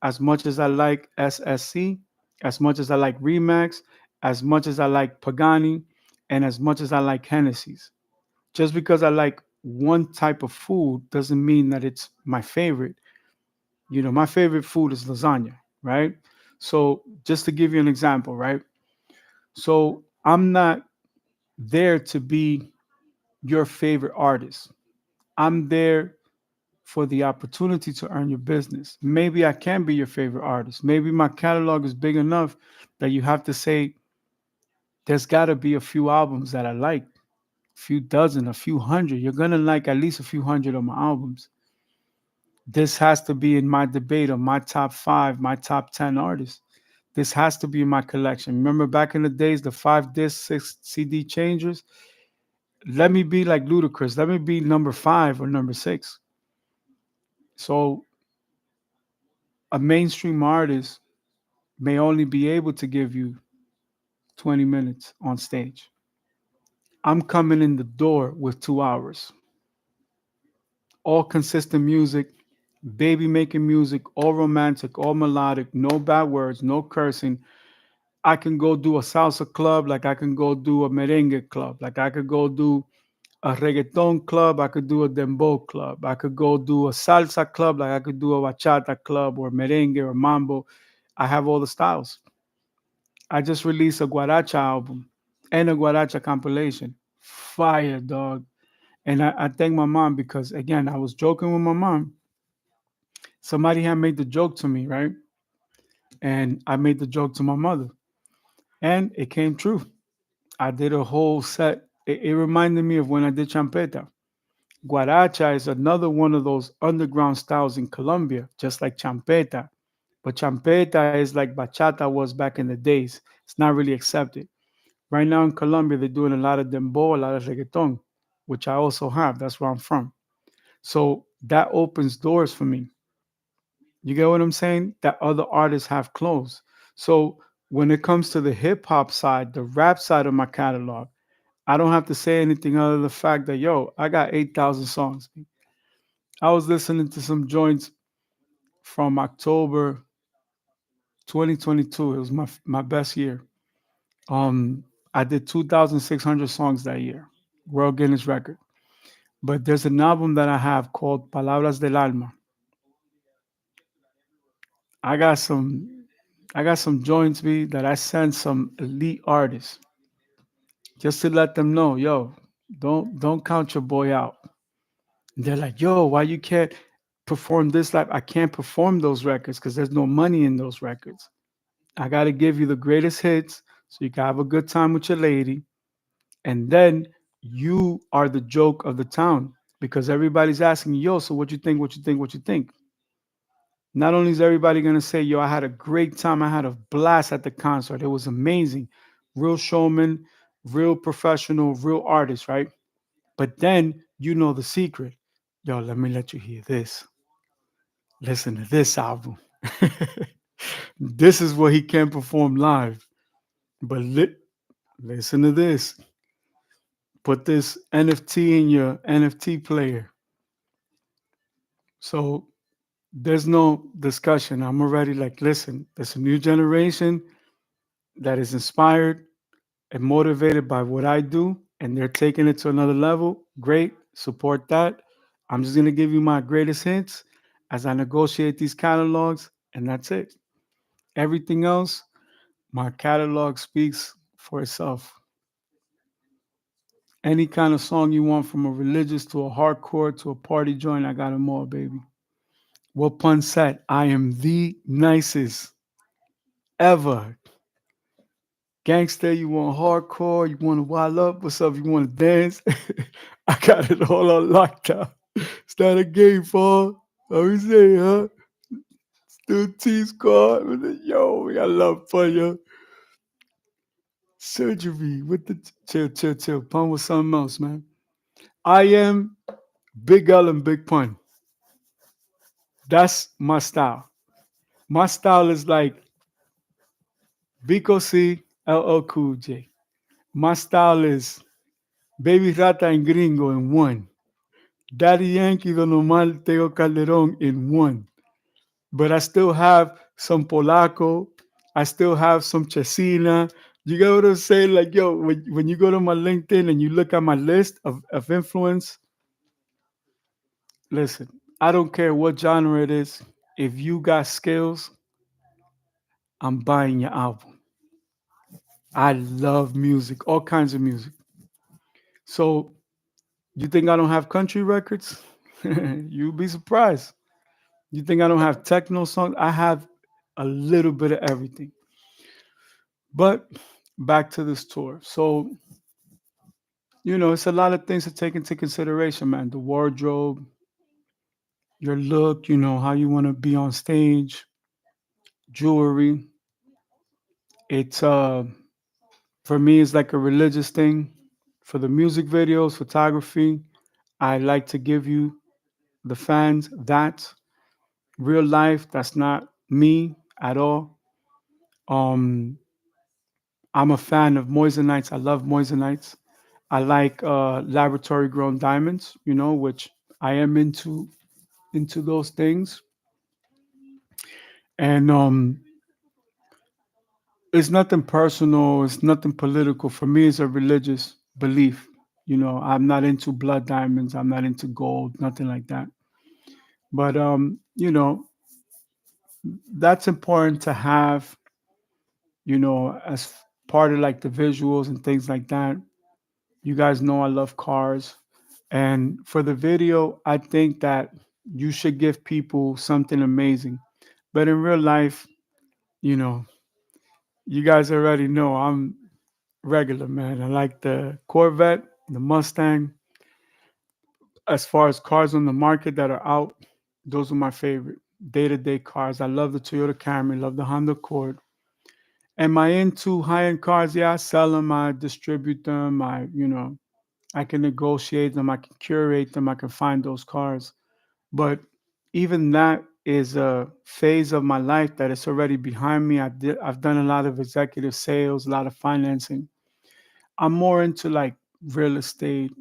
as much as I like SSC, as much as I like Remax, as much as I like Pagani, and as much as I like Hennessy's. Just because I like one type of food doesn't mean that it's my favorite. My favorite food is lasagna, right? So just to give you an example, right? So I'm not there to be your favorite artist. I'm there for the opportunity to earn your business. Maybe I can be your favorite artist. Maybe my catalog is big enough that you have to say, there's got to be a few albums that I like, a few dozen, a few hundred. You're going to like at least a few hundred of my albums. This has to be in my debate of my top 5, my top 10 artists. This has to be in my collection. Remember back in the days, the 5 disc, 6 CD changers? Let me be like Ludacris. Let me be number 5 or number 6. So a mainstream artist may only be able to give you 20 minutes on stage. I'm coming in the door with 2 hours. All consistent music, baby making music, all romantic, all melodic, no bad words, no cursing. I can go do a salsa club, like I can go do a merengue club, like I could go do a reggaeton club, I could do a dembow club, I could go do a salsa club, like I could do a bachata club or merengue or mambo. I have all the styles. I just released a guaracha album and a guaracha compilation. Fire, dog. And I thank my mom because, again, I was joking with my mom. Somebody had made the joke to me, right? And I made the joke to my mother. And it came true. I did a whole set. It reminded me of when I did champeta. Guaracha is another one of those underground styles in Colombia, just like champeta. But champeta is like bachata was back in the days. It's not really accepted. Right now in Colombia, they're doing a lot of dembow, a lot of reggaeton. which I also have. That's where I'm from. So that opens doors for me. You get what I'm saying? That other artists have closed. So when it comes to the hip hop side, the rap side of my catalog, I don't have to say anything other than the fact that, yo, I got 8,000 songs. I was listening to some joints from October 2022. It was my best year. I did 2,600 songs that year, World Guinness record. But there's an album that I have called Palabras del Alma. I got some I got some joints me that I sent some elite artists just to let them know, yo, don't count your boy out. They're like, yo, why you can't perform this live? I can't perform those records because there's no money in those records. I got to give you the greatest hits so you can have a good time with your lady. And then you are the joke of the town because everybody's asking, yo, so what you think, what you think, what you think? Not only is everybody going to say, yo, I had a great time. I had a blast at the concert. It was amazing. Real showman, real professional, real artist, right? But then you know the secret. Yo, let me let you hear this. Listen to this album. This is what he can perform live. But listen to this. Put this NFT in your NFT player. So there's no discussion. I'm already like, listen, there's a new generation that is inspired and motivated by what I do, and they're taking it to another level. Great, support that. I'm just gonna give you my greatest hits as I negotiate these catalogs, and that's it. Everything else, my catalog speaks for itself. Any kind of song you want, from a religious to a hardcore to a party joint, I got them all, baby. What Pun said, I am the nicest ever. Gangster, you want hardcore, you want to wild up, what's up, you want to dance? I got it all on lockdown. It's not a game, for how we say, huh? Still T squad with it. Yo, we got love for you. Surgery with the chill. Pun with something else, man. I am Big L and Big Pun. That's my style. My style is like Vico C, LL Cool J. My style is Baby Rata and Gringo in one. Daddy Yankee, Don Omar, Tego Calderon in one. But I still have some Polaco. I still have some Chesina. You get what I'm saying? Like, yo, when you go to my LinkedIn and you look at my list of influence, listen, I don't care what genre it is. If you got skills, I'm buying your album. I love music, all kinds of music. So you think I don't have country records? You'd be surprised. You think I don't have techno songs? I have a little bit of everything. But back to this tour. So, it's a lot of things to take into consideration, man. The wardrobe, your look, how you want to be on stage, jewelry. It's for me it's like a religious thing. For the music videos, photography, I like to give you the fans that real life, that's not me at all. Um I'm a fan of moissanite. I love moissanite. I like laboratory grown diamonds, which I am into those things. And it's nothing personal, it's nothing political. For me, it's a religious belief. I'm not into blood diamonds, I'm not into gold, nothing like that. But that's important to have, as part of like the visuals and things like that. You guys know I love cars. And for the video, I think that you should give people something amazing. But in real life, you know, you guys already know I'm regular, man. I like the Corvette, the Mustang. As far as cars on the market that are out, those are my favorite day to day cars. I love the Toyota Camry, love the Honda Accord. Am I into high end cars? Yeah, I sell them, I distribute them, I I can negotiate them, I can curate them, I can find those cars. But even that is a phase of my life that is already behind me. I've done a lot of executive sales, a lot of financing. I'm more into like real estate,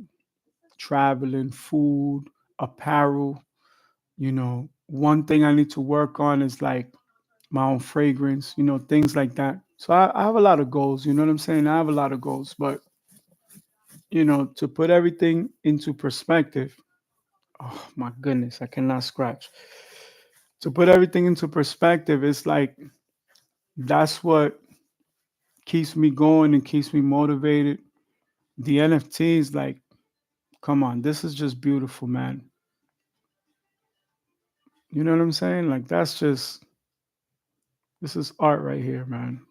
traveling, food, apparel. One thing I need to work on is like my own fragrance, things like that. So I have a lot of goals, you know what I'm saying? I have a lot of goals, but to put everything into perspective, oh my goodness, I cannot scratch. To put everything into perspective, it's like that's what keeps me going and keeps me motivated. The NFTs, like, come on, this is just beautiful, man. You know what I'm saying? Like, this is art right here, man.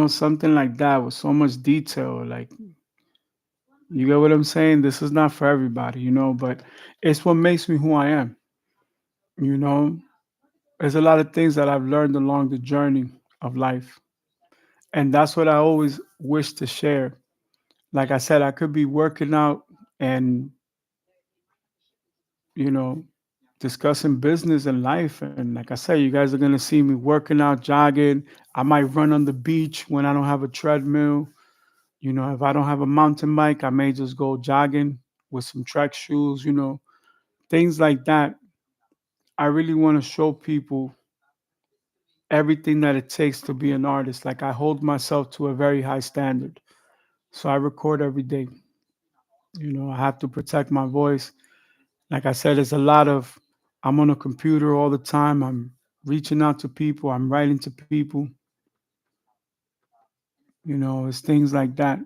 Something like that with so much detail, like, you get what I'm saying? This is not for everybody, but it's what makes me who I am. You know, there's a lot of things that I've learned along the journey of life. And that's what I always wish to share. Like I said, I could be working out and, you know, discussing business and life. And like I said, you guys are going to see me working out, jogging. I might run on the beach when I don't have a treadmill. If I don't have a mountain bike, I may just go jogging with some track shoes, things like that. I really want to show people everything that it takes to be an artist. Like I hold myself to a very high standard. So I record every day. I have to protect my voice. Like I said, it's a lot of, I'm on a computer all the time. I'm reaching out to people. I'm writing to people. It's things like that.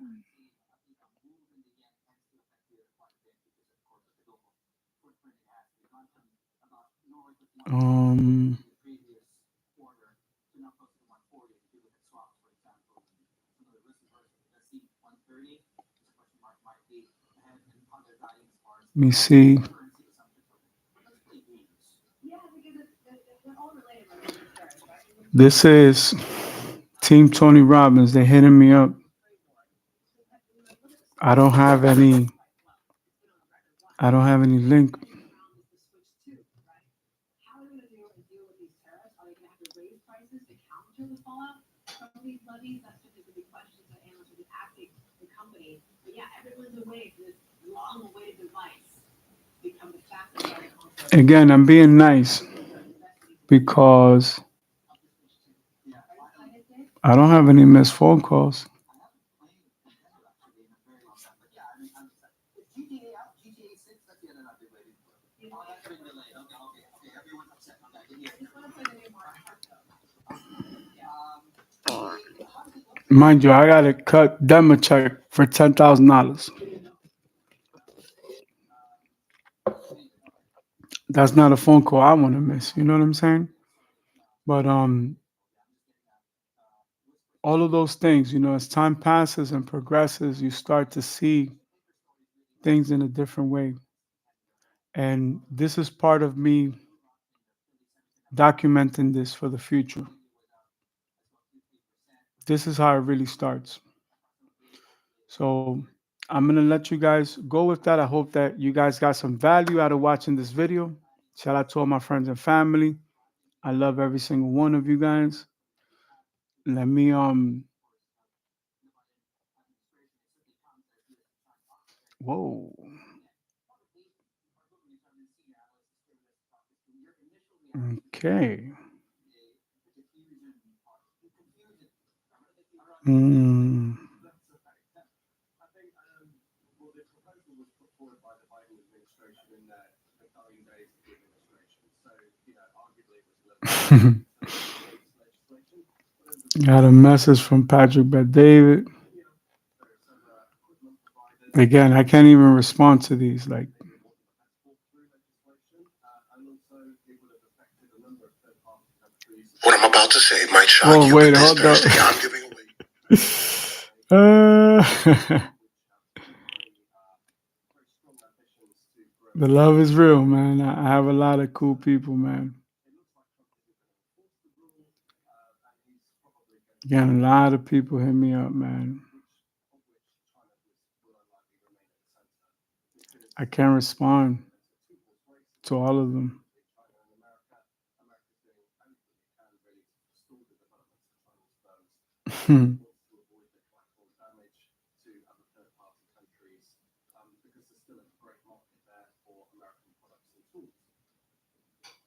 Um, Let me see. This is Team Tony Robbins. They're hitting me up. I don't have any. I don't have any link.
How are they gonna deal with these tariffs? Are they gonna have to raise prices to counter the fallout from these levies? That's just gonna be questions that analysts will be asking the company. But yeah, everyone's away for this long-awaited device to become the fastest growing console.
Again, I'm being nice because I don't have any missed phone calls. Mind you, I gotta cut them a check for $10,000. That's not a phone call I want to miss. You know what I'm saying? But all of those things, as time passes and progresses, you start to see things in a different way. And this is part of me documenting this for the future. This is how it really starts. So I'm gonna let you guys go with that. I hope that you guys got some value out of watching this video. Shout out to all my friends and family. I love every single one of you guys. Let me whoa. Okay. Mm. Got a message from Patrick Bet David. Again, I can't even respond to these. Like,
What I'm about to say might shock
oh
you,
wait,
but this
hold up.
Thursday I'm giving away.
The love is real, man. I have a lot of cool people, man. Again, a lot of people hit me up, man. I can't respond to all of them.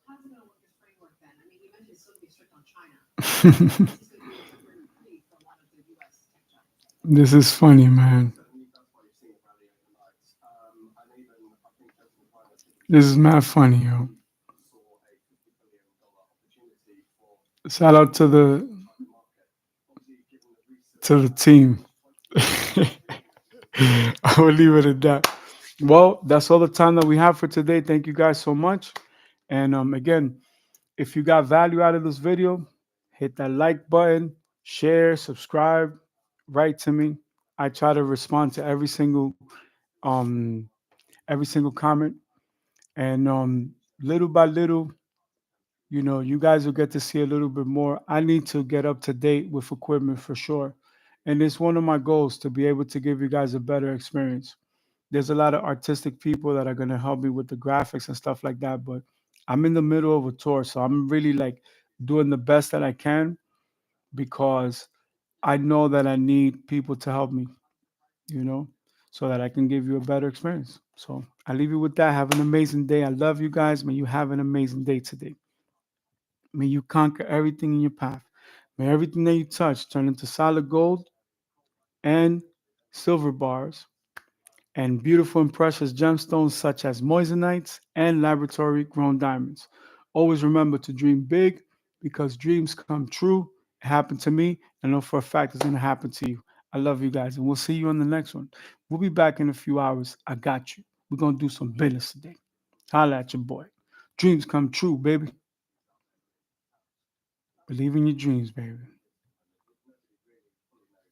How's it gonna work this framework then? I mean, you mentioned it's going to be strict on China. This is going to be a temporary reprieve for a lot of the U.S. tech giants.
This is funny, man. This is mad funny, yo. Shout out to the team. I will leave it at that. Well, that's all the time that we have for today. Thank you guys so much. And again, if you got value out of this video, hit that like button, share, subscribe, write to me. I try to respond to um every single comment. And little by little, you guys will get to see a little bit more. I need to get up to date with equipment for sure. And it's one of my goals to be able to give you guys a better experience. There's a lot of artistic people that are going to help me with the graphics and stuff like that, but I'm in the middle of a tour, so I'm really like doing the best that I can because I know that I need people to help me, you know, so that I can give you a better experience. So I leave you with that. Have an amazing day. I love you guys. May you have an amazing day today. May you conquer everything in your path. May everything that you touch turn into solid gold and silver bars and beautiful and precious gemstones such as moissanite and laboratory grown diamonds. Always remember to dream big because dreams come true. It happened to me, and I know for a fact it's going to happen to you. I love you guys, and we'll see you on the next one. We'll be back in a few hours. I got you. We're going to do some business today. Holla at your boy. Dreams come true, baby. Believe in your dreams, baby.